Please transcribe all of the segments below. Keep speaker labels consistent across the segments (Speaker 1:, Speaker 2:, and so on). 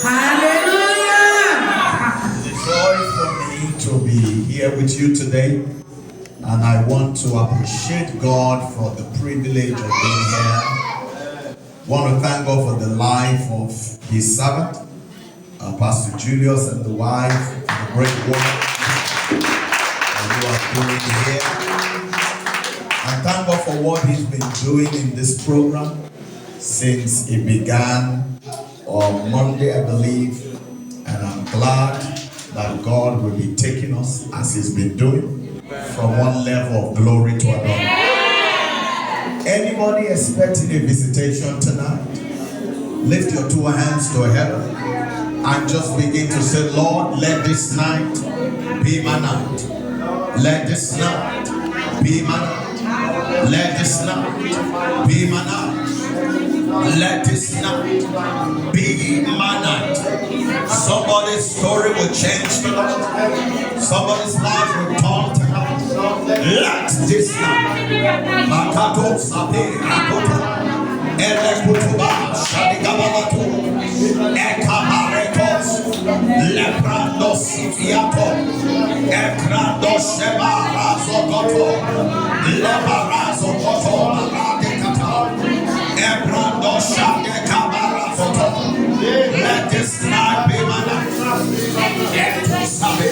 Speaker 1: Hallelujah.
Speaker 2: It's a joy for me to be here with you today, and I want to appreciate God for the privilege of being here. Want to thank God for the life of His servant, Pastor Julius, and the wife, for the great work that you are doing here. And thank God for what He's been doing in this program since it began on Monday, I believe. And I'm glad that God will be taking us, as He's been doing, from one level of glory to another. Anybody expecting a visitation tonight? Lift your two hands to heaven and just begin to say, Lord, let this night be my night. Let this night be my night. Let this night be my night. Let this night be my night. Somebody's story will change tonight. Somebody's life will turn tonight. Let this night. Makato sabe rakoto. Ele kutuba shadigabalato. Ekabaretos. Leprando sifiato. Ekrando shebara zokoto. Lebarazo koto marade kata. Ebrando shade kabara zoto. Let this night be my night. Let sabe.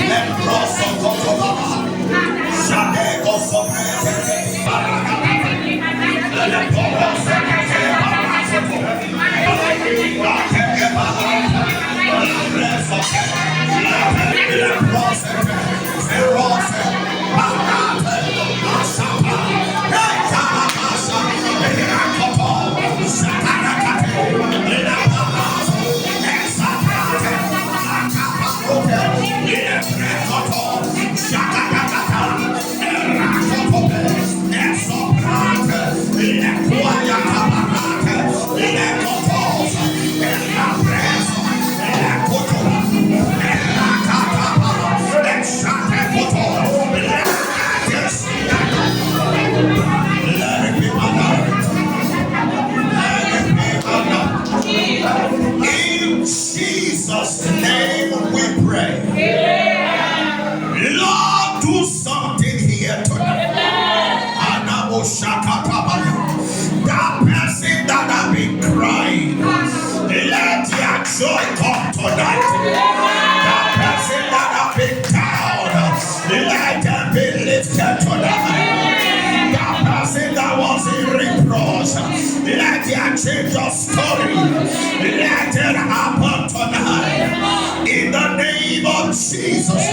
Speaker 2: Lebroso koto baba. Shade koso prete. In Jesus' name we pray. Lord, do something here tonight. That person that have been crying, let your joy come tonight. That person that have been down, let them be lifted tonight. That person that was in reproach, let your change of story. Let it happen tonight. In the name of Jesus.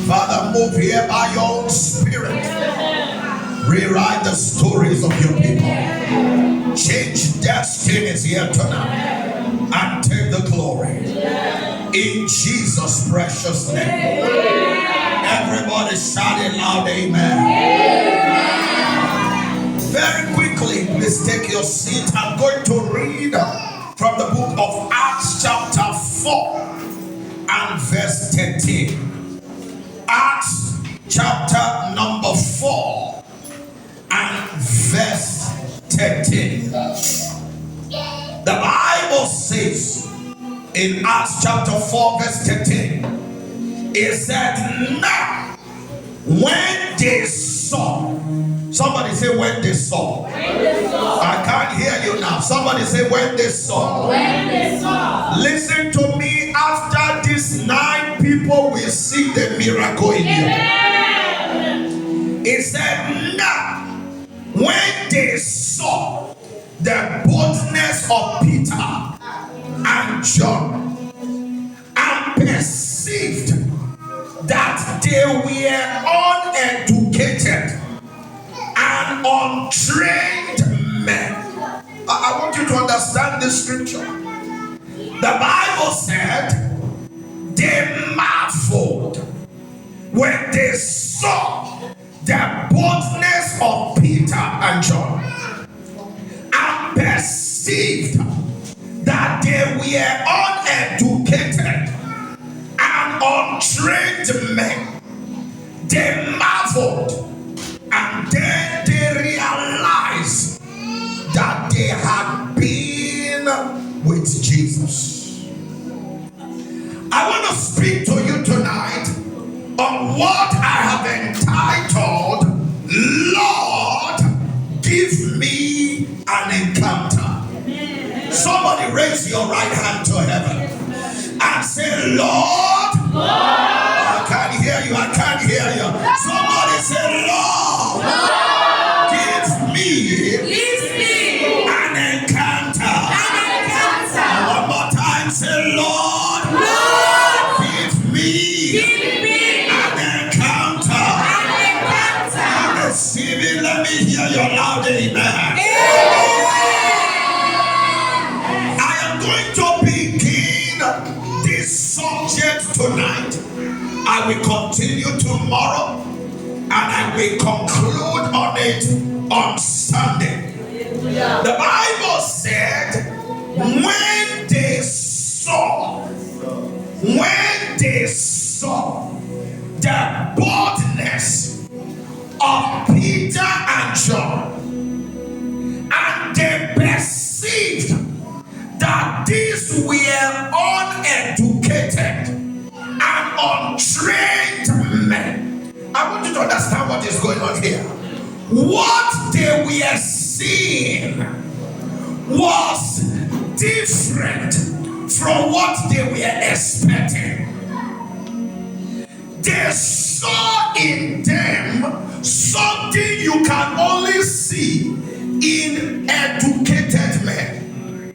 Speaker 2: Father, move here by your own Spirit. Rewrite the stories of your people. Change destinies here tonight. And take the glory. In Jesus' precious name. Everybody shout it loud, amen. Very quickly, please take your seat. I'm going to read from the book of Acts chapter 4 and verse 13. Acts chapter number 4 and verse 13. The Bible says in Acts chapter 4 verse 13, it said, now when they saw, somebody say when they saw. I can't hear you now. Somebody say when they saw. When they saw. Listen to me. After this night, people will see the miracle in you. It said, now when they saw the boldness of Peter and John and perceived that they were uneducated and untrained men. I want you to understand this scripture. The Bible said they marveled when they saw the boldness of Peter and John and perceived that they were uneducated and untrained men. They marveled, and then they realized that they had been with Jesus. I want to speak to you tonight on what I have entitled, Lord, give me an encounter. Somebody raise your right hand to heaven and say, Lord, I can't hear you, I can't hear you. Somebody say, Lord, give me an encounter. One more time, say, Lord, give me an encounter. Receive it, let me hear your loud amen. I am going to begin this subject tonight. I will continue tomorrow and I will conclude on it on Sunday. The Bible said, when they saw the boldness of Peter and John, and they perceived that these were uneducated and untrained men. I want you to understand what is going on here. What they were seeing was different from what they were expecting. They saw in them something you can only see in educated men.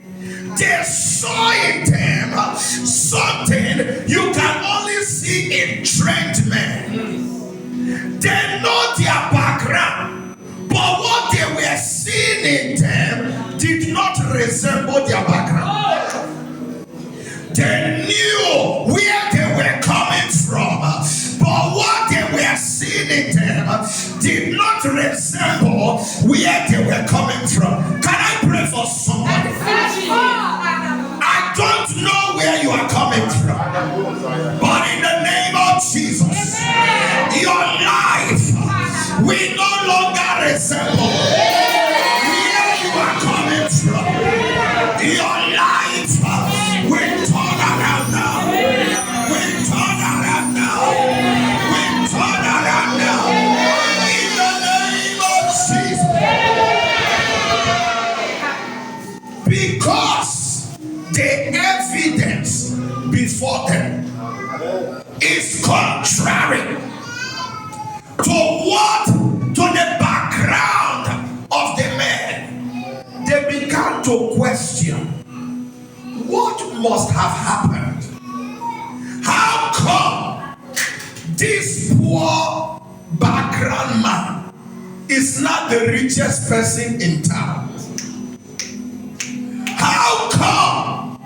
Speaker 2: They saw in them something you can only see in trained men. They know their background, but what they were seeing in them did not resemble their background. They knew where they were coming from, but what they were seeing in them did not resemble where they were coming from. Can I pray for somebody? I don't know where you are coming from, but in the name of Jesus, your life will no longer resemble where you are coming from. Your life will turn around now. Will turn around now. Will turn around now. In the name of Jesus. Because the evidence before them is contrary to the background of the man. They began to question what must have happened. How come this poor background man is not the richest person in town? How come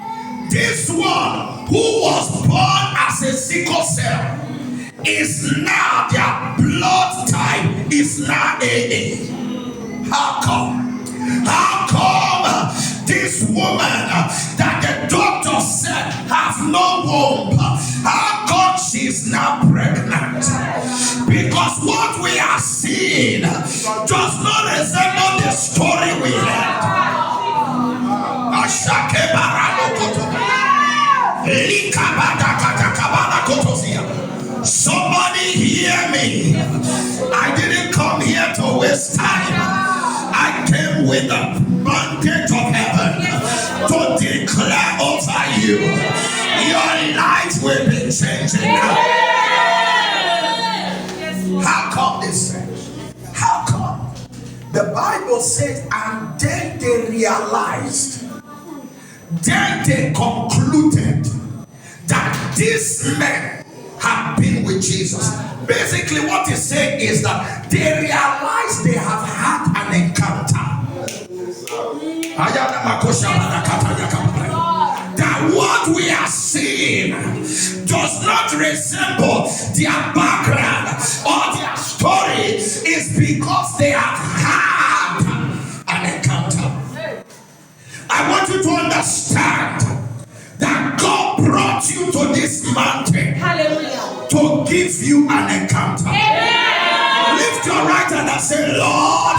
Speaker 2: this one who was born as a sickle cell is now, their blood type is now AA? How come? How come this woman that the doctor said has no womb, how come she's now pregnant? Because what we are seeing does not resemble the story we heard. Somebody hear me. I didn't come here to waste time. I came with the mandate of heaven to declare over you, your life will be changing now. How come this? How come? The Bible says, and then they realized, then they concluded that these men have been with Jesus. Basically, what he's saying is that they realize they have had an encounter. That what we are seeing does not resemble their background or their story, is because they have had an encounter. I want you to understand that God brought you to this mountain. Hallelujah. To give you an encounter. Amen. Lift your right hand and say, Lord,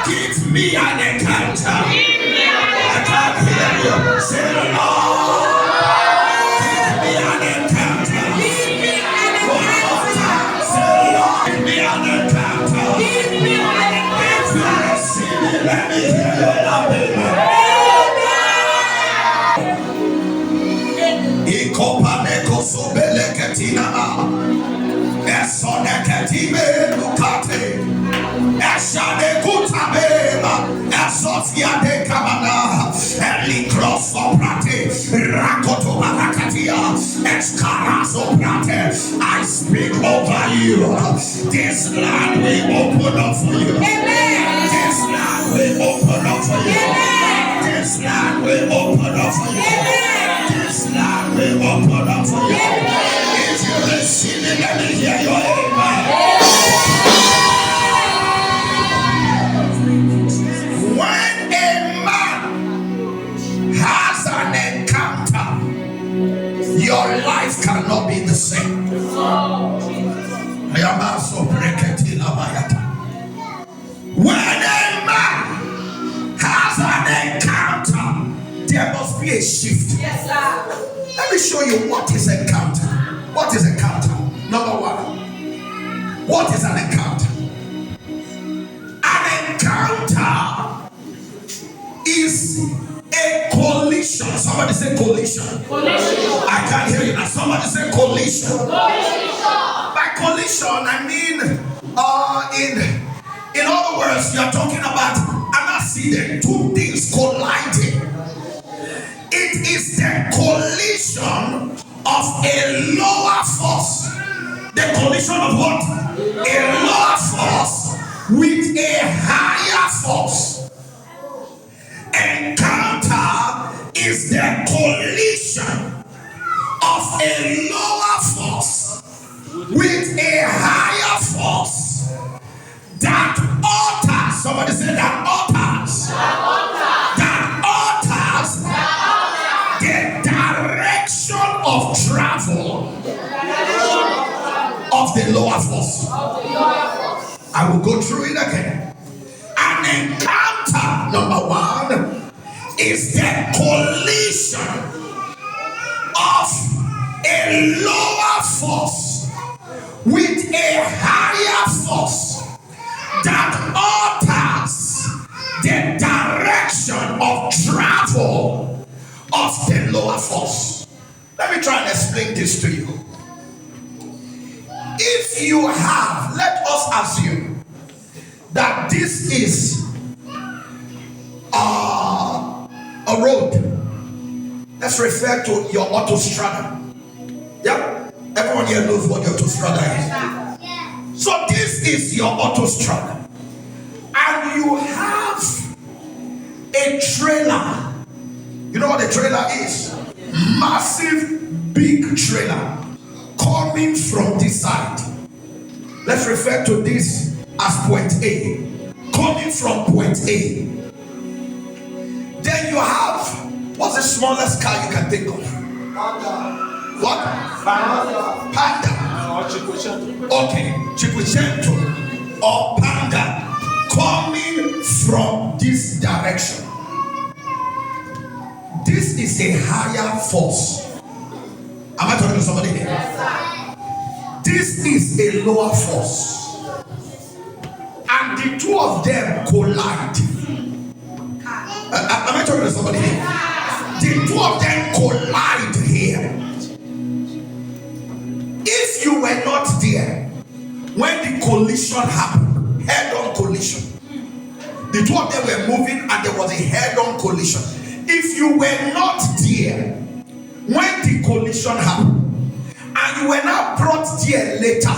Speaker 2: give me an encounter. I can't hear you. I speak over you. This land will open up for you. This land will open up for you. This land will open up for you. This land will open up for you. If you receive it, let me hear your amen. When a man has an encounter, your life cannot be the same. When a man has an encounter, there must be a shift. Yes, sir. Let me show you what is encounter. What is encounter? Number one, what is an encounter? An encounter is a collision. Somebody say collision. Collision. I can't hear you now. Somebody say collision. Collision. By collision, I mean, in other words, you are talking about an accident. Two things colliding. It is the collision of a lower force. The collision of what? A lower force with a higher force. Encounter is the collision of a lower force with a higher force that alters. Somebody say that alters. That alters the direction of travel of the lower force. I will go through it again. An encounter, number one, is the collision of a lower force with a higher force that alters the direction of travel of the lower force. Let me try and explain this to you. If you have, let us assume that this is a road. Let's refer to your autostrada. Yeah? Everyone here knows what your autostrada is. So this is your autostrada. And you have a trailer. You know what a trailer is? Massive, big trailer coming from this side. Let's refer to this as point A. Coming from point A. Then you have, what's the smallest car you can think of? Panda. What? Panda. Okay, Chiquicento or Panda coming from this direction. This is a higher force. Am I talking to somebody here? Yes, this is a lower force. And the two of them collide. Am I talking to somebody here? The two of them collide here. If you were not there when the collision happened, head-on collision, the two of them were moving and there was a head-on collision. If you were not there when the collision happened and you were now brought there later,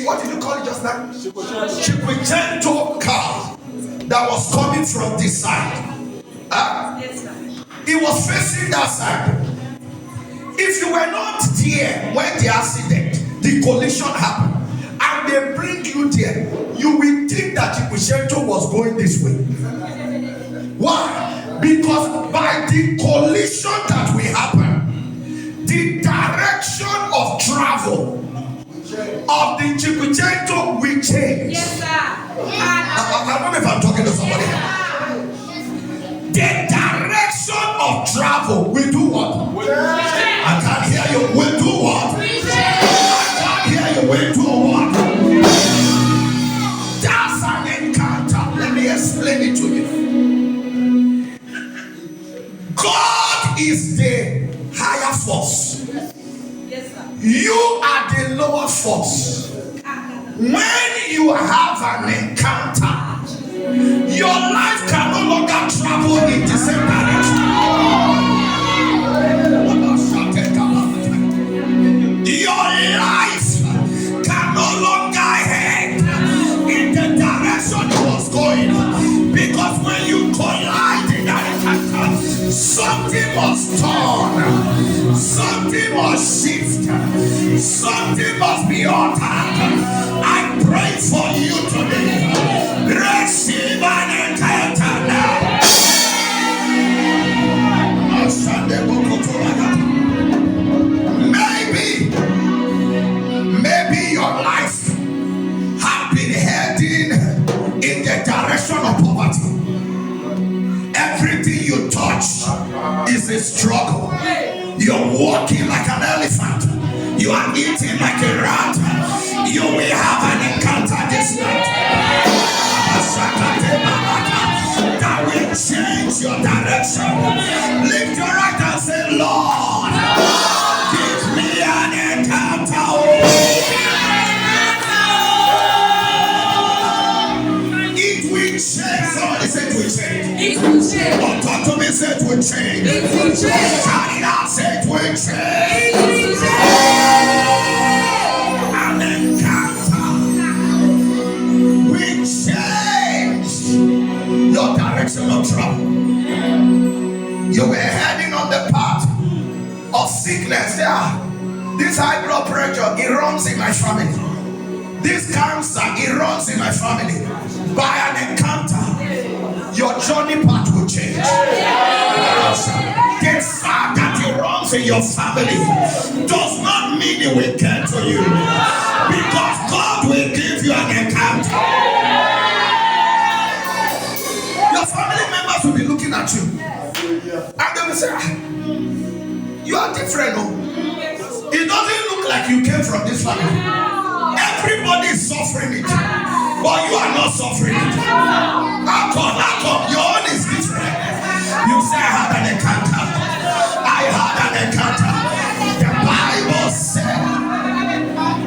Speaker 2: what did you call it just now? Chiquicento car that was coming from this side. It was facing that side. If you were not there when the accident, the collision happened, and they bring you there, you will think that Chiquicento was going this way. Why? Because by the collision that will happen, the direction of travel of the Chiquicento will change. Yes, sir. I don't know if I'm talking to somebody. The direction of travel will do what? I can't hear you. Will do what? I can't hear you. Will do what? That's an encounter. Let me explain it to you. God is the higher force. Yes, sir. You are the lower force. When you have an encounter, your life can no longer travel in the same direction. Something must turn. Something must shift. Something must be altered. I pray for you today. Receive an encounter now. Maybe your life have been heading in the direction of poverty. Everything you touch is a struggle. You're walking like an elephant. You are eating like a rat. You will have an encounter this night that will change your direction. Lift your right and say, Lord, give me an encounter. It will change. Somebody say it will change.
Speaker 1: It will change.
Speaker 2: Or talk to me, say it will change.
Speaker 1: It will change.
Speaker 2: Shout it out, say it will change.
Speaker 1: It will change.
Speaker 2: An encounter will change your direction of travel. You were heading on the path of sickness. This high blood pressure, it runs in my family. This cancer, it runs in my family. By an encounter, your journey path will change. The fact that it runs in your family does not mean it will get to you, because God will give you an encounter. Your family members will be looking at you and they will say, you are different. No? It doesn't look like you came from this family. Everybody is suffering it, but you are not suffering it. How come? Your own is different. You say, I had an encounter. I had an encounter. The Bible said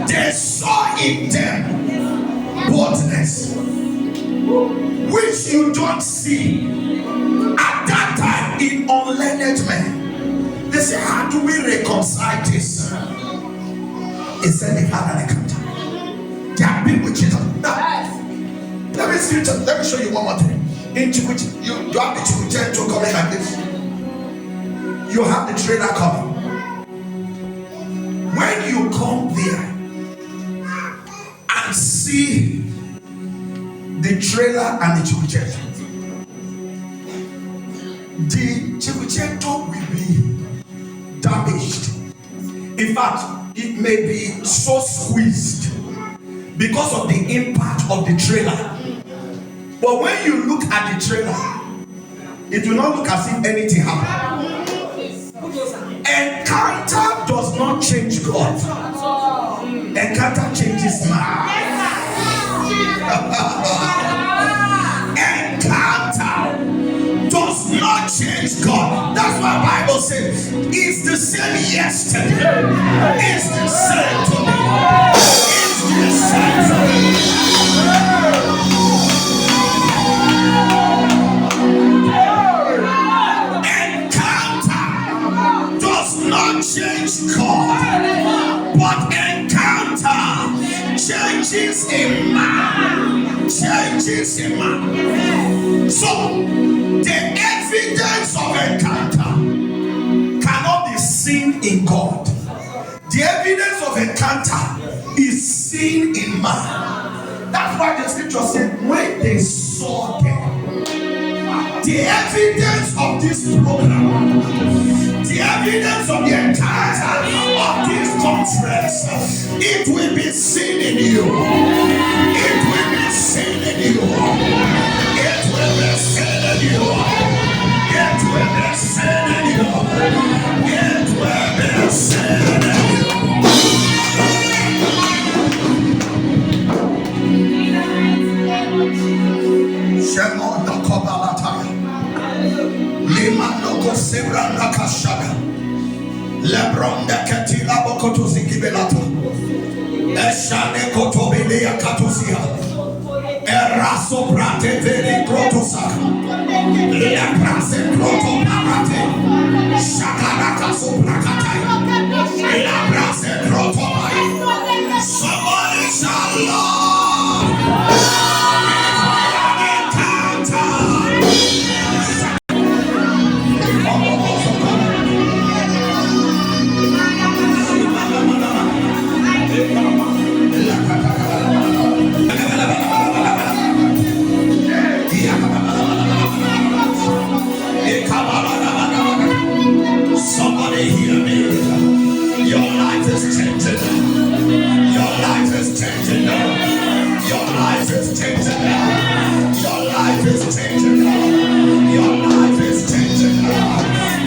Speaker 2: they saw in them boldness, which you don't see at that time in unlearned men. They say, how do we reconcile this? He said they had an encounter. They have been with Jesus. Now, let me show you one more thing. In Chibuchi, you have the Chibuchi coming like this. You have the trailer coming. When you come there and see the trailer and the Chibuchi will be damaged. In fact, it may be so squeezed because of the impact of the trailer. But when you look at the trailer, it will not look as if anything happened. Encounter does not change God. Encounter changes man. Encounter does not change God. That's why the Bible says it's the same yesterday. It's the same today. It's the same today. Encounter does not change God, but encounter changes a man. Changes a man. So the evidence of encounter cannot be seen in God. The evidence of encounter is seen in man. That's why the scripture said, when they saw them, the evidence of this program, the evidence of the encounter of this conference, it will be seen in you. It will be seen in you. It will be seen in you. It will be seen in you. It will be seen in you. Shemo no kobalata. Lima no kosebra nakashada. Lebron de ketila bokoto zikibelata. Eshane kotobele ya katosia. Eraso prate veri krotosaka. Leprase kroto parate. Shakala kaso prakataya. Leprase kroto maya. Somebody shall love. It's an encounter. changing now. Your life is changing now.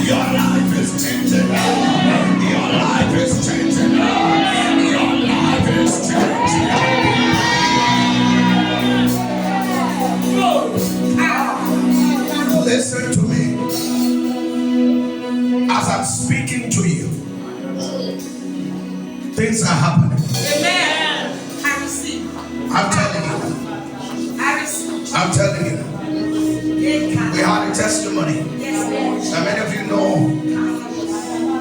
Speaker 2: Your life is changing now. Your life is changing now. Your life is changing now. Listen to me. As I'm speaking to you, things are happening.
Speaker 1: Amen. I receive.
Speaker 2: I'm telling you.
Speaker 1: I receive.
Speaker 2: I'm telling you. We had a testimony.
Speaker 1: Yes, Lord.
Speaker 2: And many of you know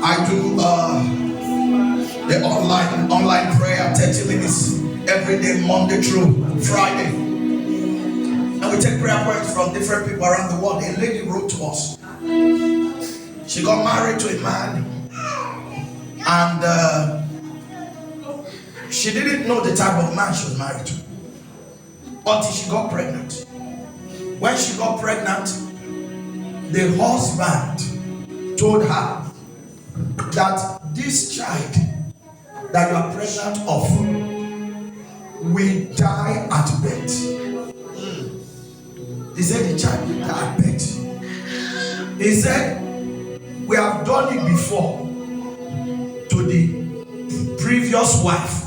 Speaker 2: I do the online prayer 30 minutes every day, Monday through Friday. And we take prayer points from different people around the world. A lady wrote to us. She got married to a man, and she didn't know the type of man she was married to until she got pregnant. When she got pregnant, the husband told her that this child that you are pregnant of will die at birth. He said the child will die at birth. He said, we have done it before to the previous wife.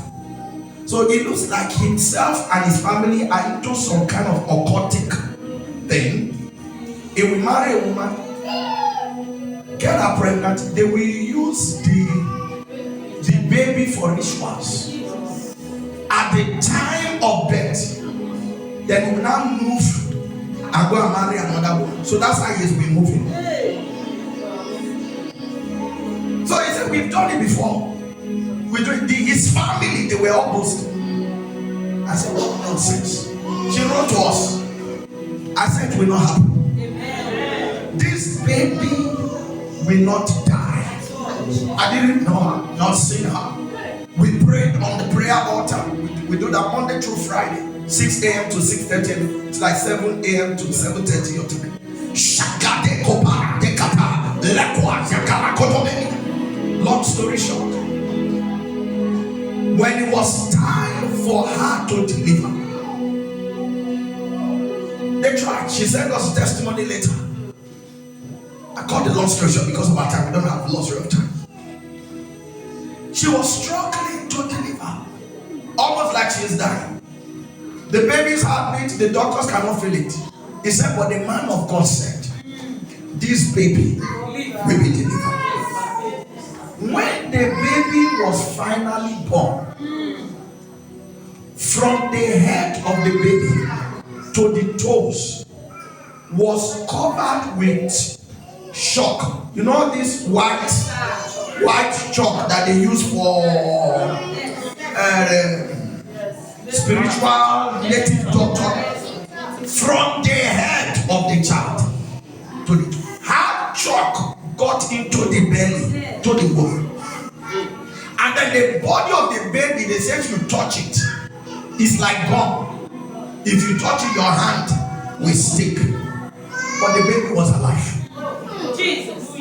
Speaker 2: So it looks like himself and his family are into some kind of occultic thing. If we marry a woman, get her pregnant, they will use the baby for rituals. At the time of birth, then he will now move and go and marry another woman. So that's how he's been moving. So he said, we've done it before. We do it. His family, they were all boasting. I said, what nonsense. She wrote to us. I said, it will not happen. Amen. This baby will not die. I didn't know her, not seen her. We prayed on the prayer altar. We do that Monday through Friday, 6 a.m. to 6:30. It's like 7 a.m. to 7:30 your time. Long story short, when it was time for her to deliver, they tried. She sent us a testimony later. I call the long story short because of our time. We don't have a lot of time. She was struggling to deliver, almost like she is dying. The baby's heartbeat, the doctors cannot feel it. He said, but the man of God said, this baby will be delivered. When the baby was finally born, from the head of the baby to the toes was covered with chalk. You know this white chalk that they use for spiritual native doctor. From the head of the child to the how chalk got into the belly to the womb, and then the body of the baby, they say if you touch it, it's like gum. If you touch it, your hand will stick. But the baby was alive. Jesus.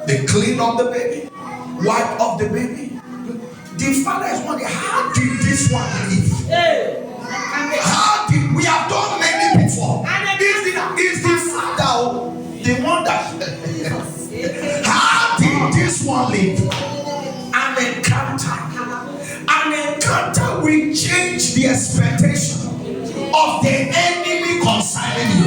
Speaker 2: They cleaned up the baby, wiped off the baby. The father is wondering, how did this one live? How did we have done many before? Is the father the one that how did this one live? An encounter will change the expectation of the enemy concerning you.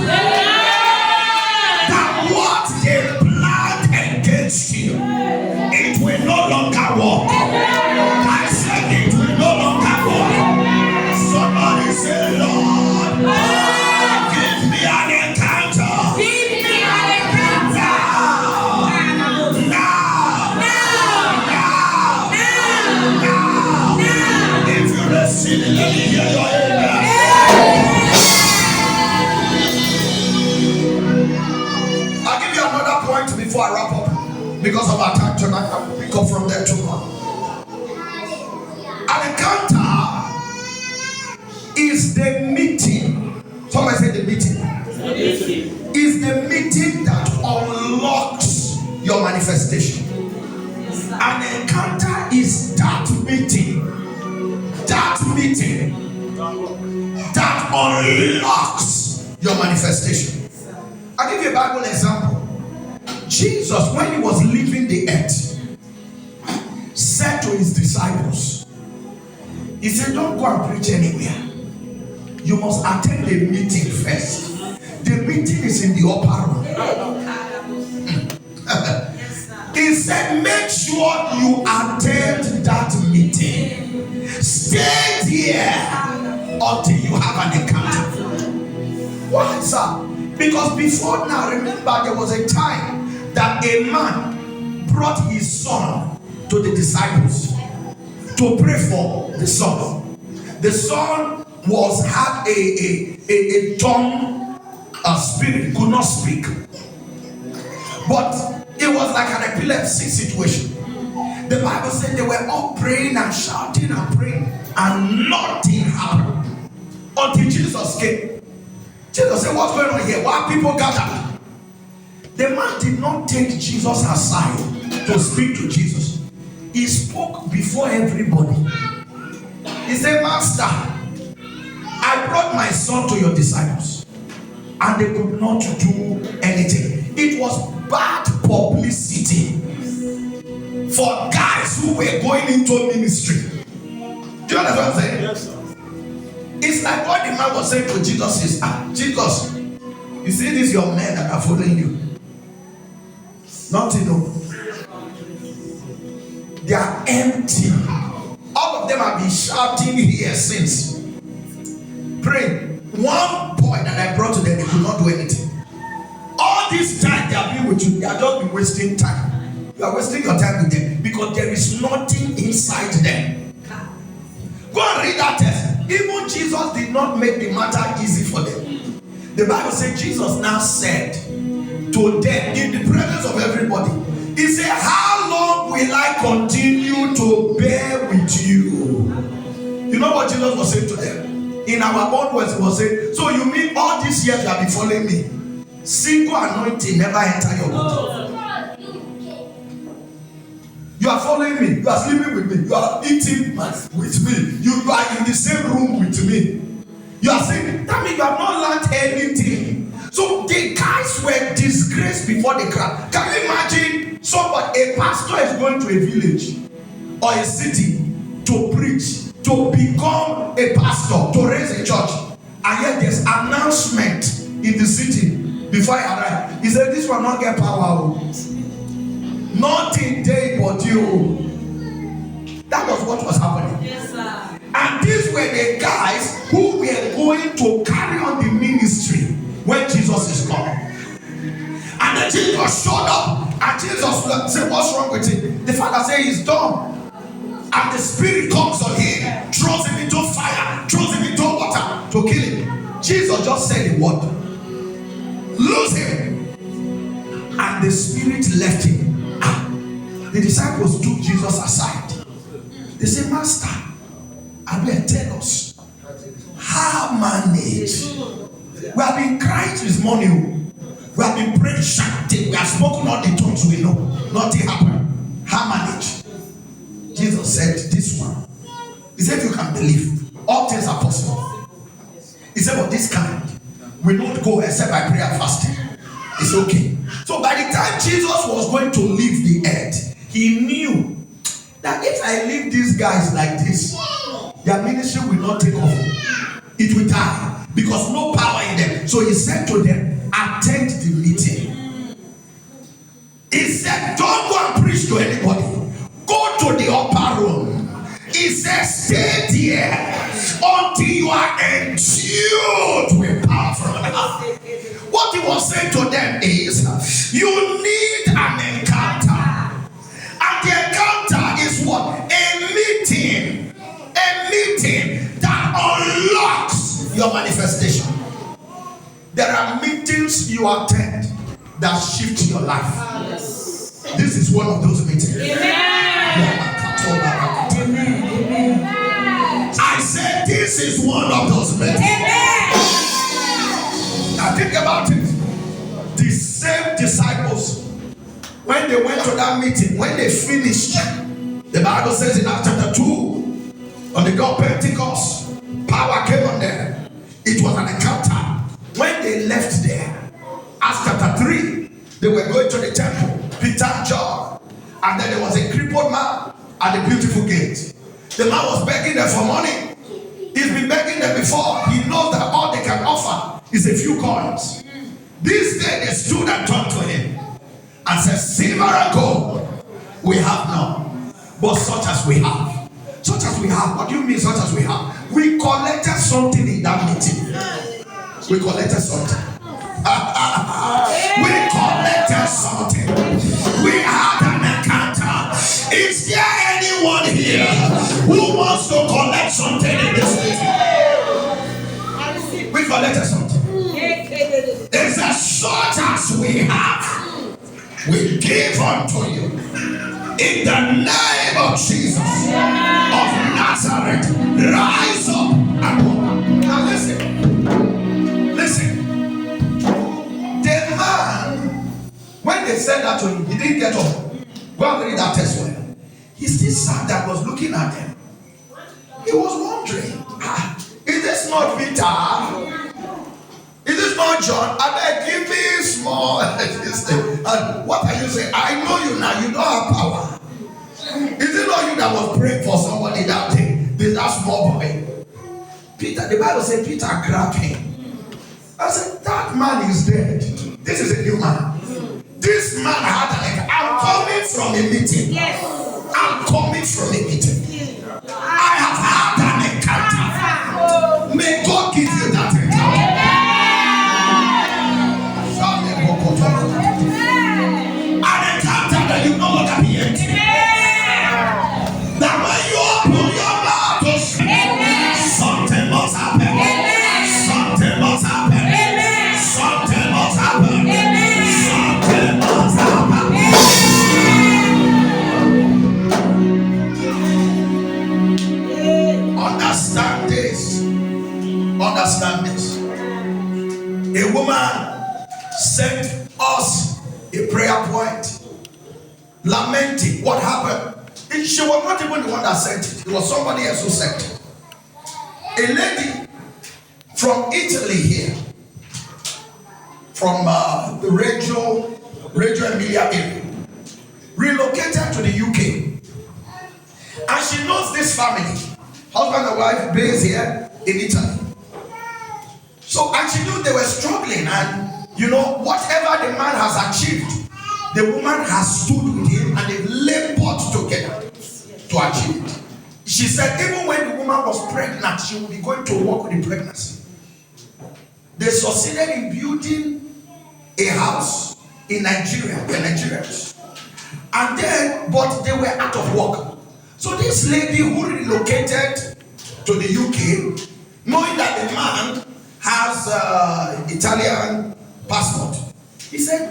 Speaker 2: That what they planned against you, it will no longer work. I said it will no longer work. Somebody say, Lord, give me an encounter.
Speaker 1: Give me an encounter.
Speaker 2: Now. If you receive it, let me hear your amen. I'll give you another point before I wrap up. Because of our time tonight, I will pick up from there tomorrow. An encounter is the meeting. Somebody say the meeting. Is the meeting that unlocks your manifestation. An encounter is that meeting that unlocks your manifestation. I'll give you a Bible example. Jesus, when he was leaving the earth, said to his disciples, he said, don't go and preach anywhere. You must attend the meeting first. The meeting is in the upper room. He said, make sure you attend that meeting. Stay there until you have an encounter. Why, sir? Because before now, remember, there was a time that a man brought his son to the disciples to pray for the son. The son had a dumb spirit, could not speak. But it was like an epilepsy situation. The Bible said they were all praying and shouting and praying, and nothing happened until Jesus came. Jesus said, what's going on here? Why are people gathered? The man did not take Jesus aside to speak to Jesus. He spoke before everybody. He said, Master, I brought my son to your disciples, and they could not do anything. It was bad publicity for guys who were going into ministry. Do you understand what I'm saying?
Speaker 3: Yes, sir.
Speaker 2: It's like what the man was saying to Jesus is, Jesus, you see these young men that are following you. Nothing, no. They are empty. All of them have been shouting here since. Pray. One boy that I brought to them, they could not do anything. All this time they have been with you, they are just been wasting time. You are wasting your time with them because there is nothing inside them. Go and read that text. Even Jesus did not make the matter easy for them. The Bible said Jesus now said to them in the presence of everybody, he said, how long will I continue to bear with you? You know what Jesus was saying to them? In our own words, he was saying, so you mean all these years you have been following me? Single anointing never enter your body. You are following me, you are sleeping with me, you are eating with me, you are in the same room with me. You are saying, that means you have not learned anything. So the guys were disgraced before the crowd. Can you imagine somebody, a pastor is going to a village or a city to preach, to become a pastor, to raise a church, and yet there's announcement in the city before I arrive. He said, this will not get power. Nothing day but you. That was what was happening.
Speaker 1: Yes, sir.
Speaker 2: And these were the guys who were going to carry on the ministry when Jesus is coming. And then Jesus showed up, and Jesus said, what's wrong with him? The father said, he's dumb. And the spirit comes on him, throws him into fire, throws him into water to kill him. Jesus just said the word, lose him. And the spirit left him. The disciples took Jesus aside. They said, Master, I better tell us how manage. We have been crying this morning. We have been praying, shouting. We have spoken all the tongues we know. Nothing happened. How manage? Jesus said, this one. He said, you can believe. All things are possible. He said, but this kind will not go except by prayer and fasting. It's okay. So by the time Jesus was going to leave the earth, he knew that if I leave these guys like this, their ministry will not take off. It will die because no power in them. So he said to them, attend the meeting. He said, don't go and preach to anybody. Go to the upper room. He said, stay there until you are endued with power from God. What he was saying to them is, you need an encounter. And the encounter is what? A meeting. A meeting that unlocks your manifestation. There are meetings you attend that shift your life. Yes. This is one of those meetings. Amen. Amen. I said this is one of those meetings. Amen. Now think about it. The same disciples, when they went to that meeting, when they finished, the Bible says in Acts chapter 2, on the day of Pentecost, power came on them. It was an encounter. When they left there, Acts chapter They were going to the temple, Peter, John, and then there was a crippled man at the beautiful gate. The man was begging them for money. He's been begging them before. He knows that all they can offer is a few coins. This day they stood and talked to him and said, silver and gold we have none, but such as we have. Such as we have. What do you mean such as we have? We collected something in that meeting. We collected something. We collected something. We had an encounter. Is there anyone here who wants to collect something in this meeting? We collected something. It's as such as we have. We give unto you. In the name of Jesus of Nazareth, rise up and walk. Now listen. The man, when they said that to him, he didn't get up. Go and read that text well. He still sat there, was looking at them. He was wondering, is this not Peter? Is this not John? I beg, give me small. And what are you saying? I know you now. You don't have power. Is it not you that was praying for somebody that day? That small boy. Peter, the Bible said Peter grabbed him. I said, that man is dead. This is a new man. This man had I'm coming from a meeting. Yes. I'm coming from a meeting. I have had an encounter. May God give you that encounter. An encounter that you no longer be empty. That when you open your mouth to speak, something must happen. Something must happen. Something must happen. Something must happen. Understand this. Understand this. A woman sent us a prayer point, lamenting what happened. She was not even the one that sent it. It was somebody else who sent it. A lady from Italy here, from the Reggio Emilia area, relocated to the UK. And she knows this family, husband and wife based here in Italy. So, and she knew they were struggling, and you know, whatever the man has achieved, the woman has stood with him and they've labored together to achieve it. She said even when the woman was pregnant, she would be going to work with the pregnancy. They succeeded in building a house in Nigeria. They're Nigerians. And then, but they were out of work. So this lady who relocated to the UK, knowing that the man has Italian passport, he said,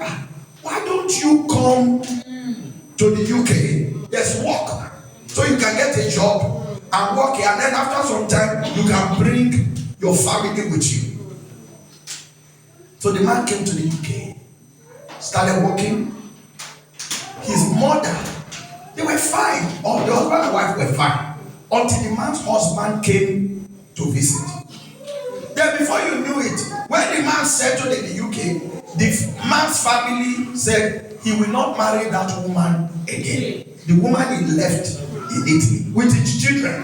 Speaker 2: why don't you come to the UK? Yes, work. So you can get a job and work here. And then after some time, you can bring your family with you. So the man came to the UK, started working. His mother, they were fine. Or the husband and wife were fine. Until the man's husband came to visit. Then before you knew it, when the man settled in the UK, the man's family said he will not marry that woman again. The woman he left in Italy with his children,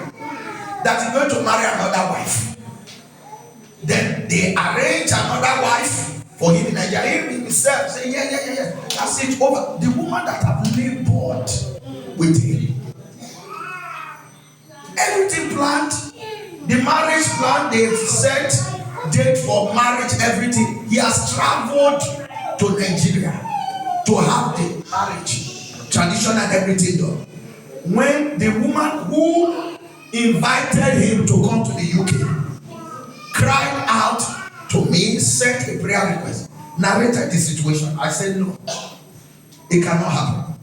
Speaker 2: that he's going to marry another wife. Then they arrange another wife for him in Nigeria. He himself say, yeah. That's it, over. The woman that have labored with him. Everything planned. The marriage plan, they've set date for marriage, everything. He has traveled to Nigeria to have the marriage, tradition and everything done. When the woman who invited him to come to the UK cried out to me, sent a prayer request, narrated the situation, I said no, it cannot happen.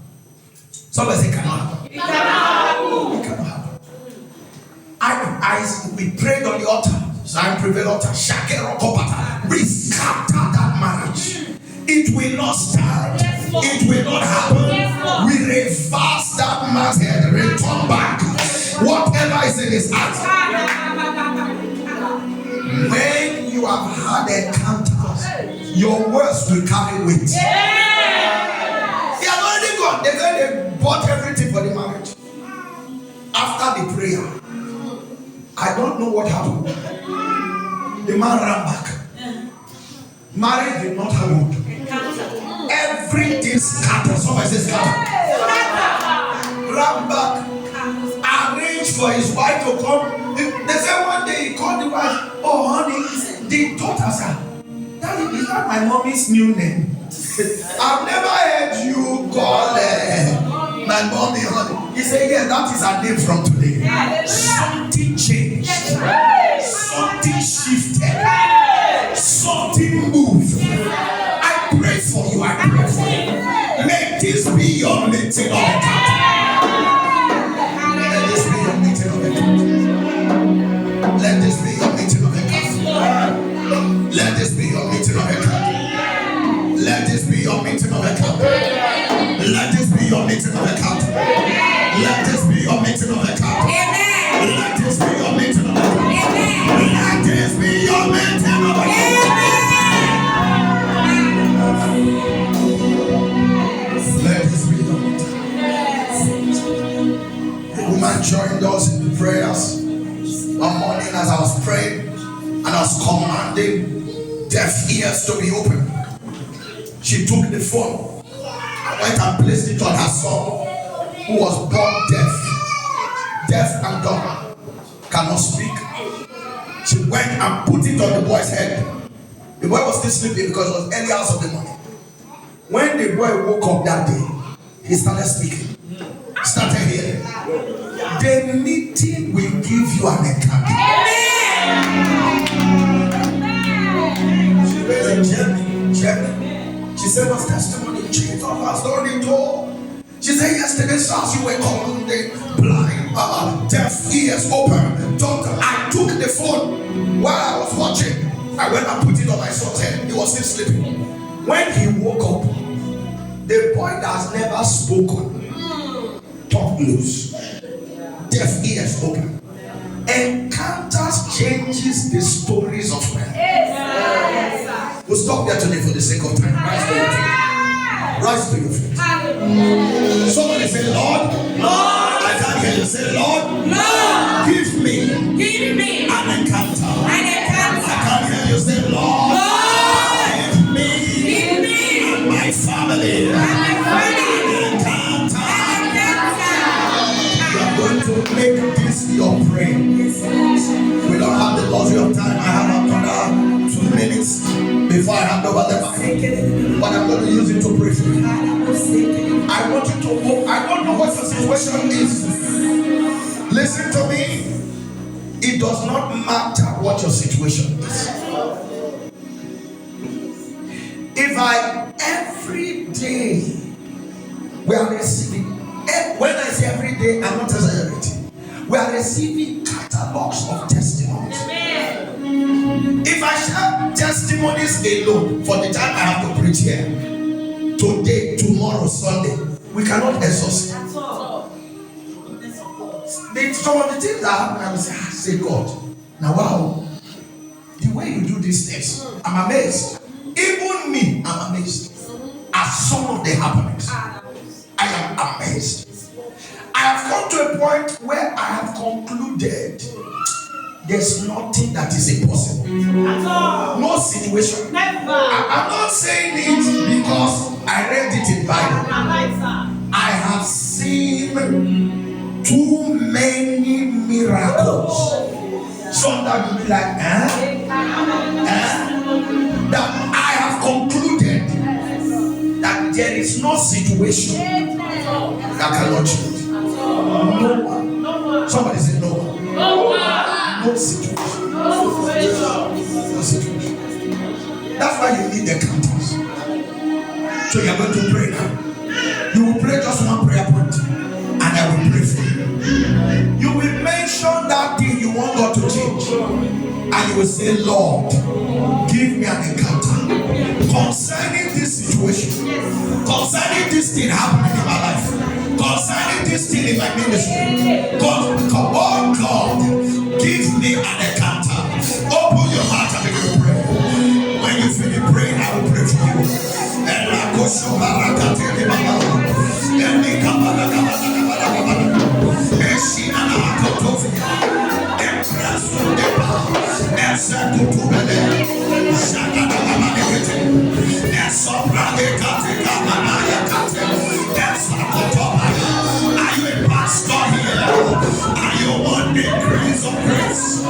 Speaker 2: Somebody say it cannot happen. It cannot happen. It cannot happen. We prayed on the altar. Zion Prevail altar. We scatter that marriage. It will not stand. It will not happen. We reverse that man's head. Return back. Whatever is in his heart. When you have had encounters, your words will carry weight. I don't know what happened. The man ran back. Marriage did not hold. Everything scattered. Somebody says scatter. Ran back. Arranged for his wife to come. They said one day he called the wife. Oh honey, the daughter said, Daddy, is that my mommy's new name? I've never heard you call my mommy honey. He said, yeah, that is her name from today. Something changed. Something shifted. Something moved. I pray for you. I pray for you. Let this be your meeting of the country. Let this be your meeting of the country. Let this be your meeting of the country. Let this be your meeting of the country. Let this be your meeting of the country. Let this be your meeting of the country. Let this be your meeting of the country. Let this be your meeting of the country. Let this be your meeting of the country. Let this be your meeting. The woman joined us in the prayers one morning as I was praying and I was commanding deaf ears to be open. She took the phone and went and placed it on her son who was born deaf and dumb, cannot speak. She went and put it on the boy's head. The boy was still sleeping because it was early hours of the morning. When the boy woke up that day, he started speaking. Started hearing. The meeting will give you an encounter. She was in Germany. She said, "What's testimony? Jesus has done it all." She said, "Yesterday, as you were calling the blind, deaf ears open. Doctor, I took the phone while I was watching. I went and put it on my son's head. He was still sleeping. When he woke up, the boy that has never spoken, talk loose, deaf ears open. Encounters changes the stories of men." We'll stop there today for the sake of time. Rise to your feet. Somebody say, Lord, I can't hear you. Say, Lord, give me an encounter. I can't hear you. Say, Lord, give me and my family an encounter. You are going to make this your prayer. We don't have the luxury of time. I have another 2 minutes before I hand over the mic, but I'm going to use it to pray for you. I want you to hope. I don't know what your situation is. Listen to me. It does not matter what your situation is. If every day we are receiving, when I say every day, I'm not exaggerating. We are receiving catalogs of testimonies. If I share testimonies alone for the time I have to preach here, today, tomorrow, Sunday, we cannot exhaust. Some of the things that happen, I will say, God, now wow, the way you do these things, I'm amazed. Even me, I'm amazed at some of the happenings. I am amazed. I have come to a point where I have concluded there's nothing that is impossible. No situation. I'm not saying it because I read it in Bible. I have seen too many miracles. Some that will be like, that I have concluded that there is no situation that cannot change. No one. Somebody say no one. No situation. No situation. That's why you need the encounters. So you are going to pray now. You will pray just one prayer point, and I will pray for you. You will mention that thing you want God to change, and you will say, Lord, give me an encounter concerning this situation, concerning this thing happening in my life, concerning this thing in my ministry. God, oh God, give me an encounter. Open your heart and begin to pray. When you finish praying, I will pray for you. you a pastor here? Are you one increase of grace,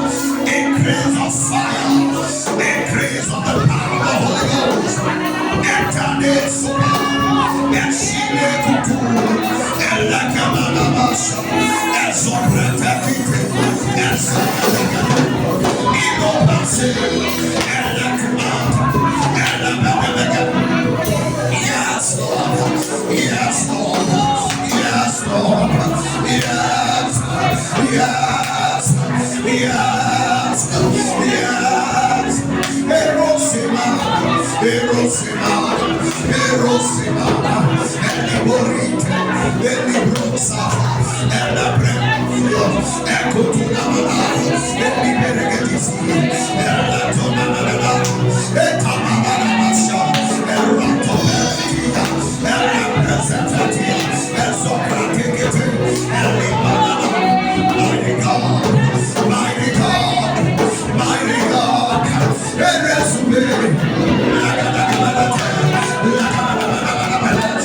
Speaker 2: increase of fire, increase of the power of the Holy Ghost? Enter this and she may do and like a manabasha and so protected and so and yes, Lord. Yes, Lord. Yes, Lord. Yes. Yes. Yes. Yes. Erosima. Erosima. Erosima. Eliborite. Elibrosa. Elabremuyo. Ekotunamana. Eliberegetisi. Elatonamana. Ekamamanamasha. Eratomeretia. Erapresentatia. Esopratikete. Elibanana. Mighty God. Mighty God. Mighty God. Eresume. Lakadakalate. Lakadakalate.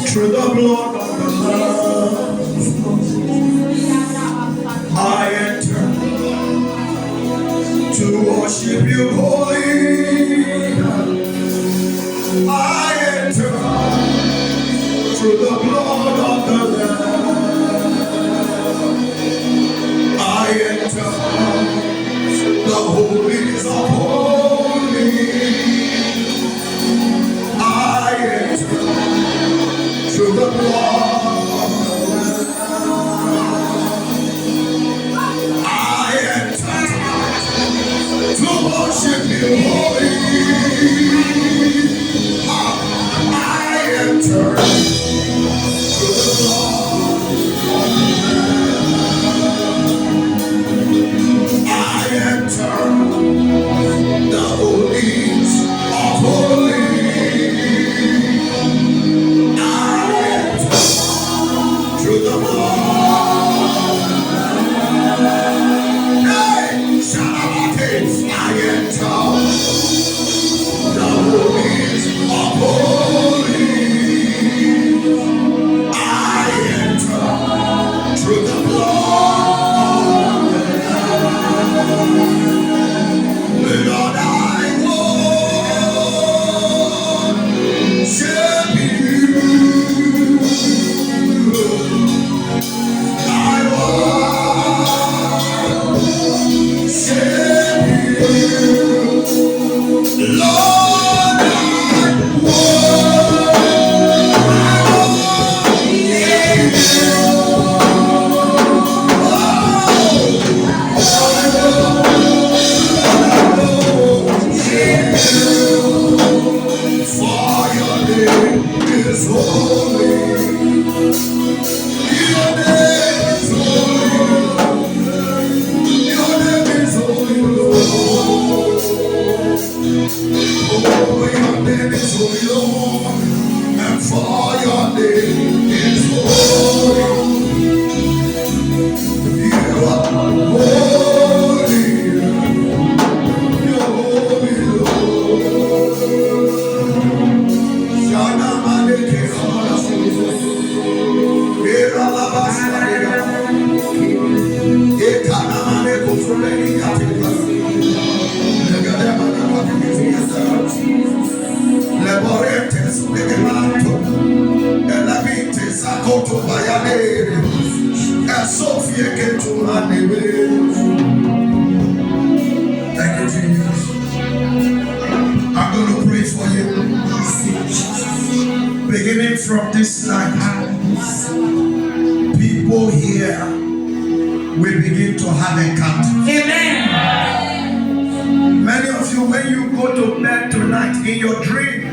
Speaker 2: Through the blood of the Lamb, I enter to worship you, holy. I enter through the blood of the Lamb. I enter the holies of holies. I enter through the blood of the Lamb. I enter to worship you, holy. I enter through the blood of the Lamb. I enter the holies of holies. I enter through the blood. Hey, Shalabate, I enter the holies of holies. is holy. Your name is holy. Your name is holy, Lord. Oh, your name is holy, Lord. And for your name is holy. You are holy. You're holy, Lord. Shana Maleke Hamala. Era Labasha. Ekana Maleko Fulani Yatika. Laborentes Legamanto, Elabites Akoto Bayane, and Sophia Ketumane. Thank you, Jesus. I'm going to pray for you. Beginning from this night, people here will begin to have encounters. Amen. Many of you, when you go to bed tonight, in your dream,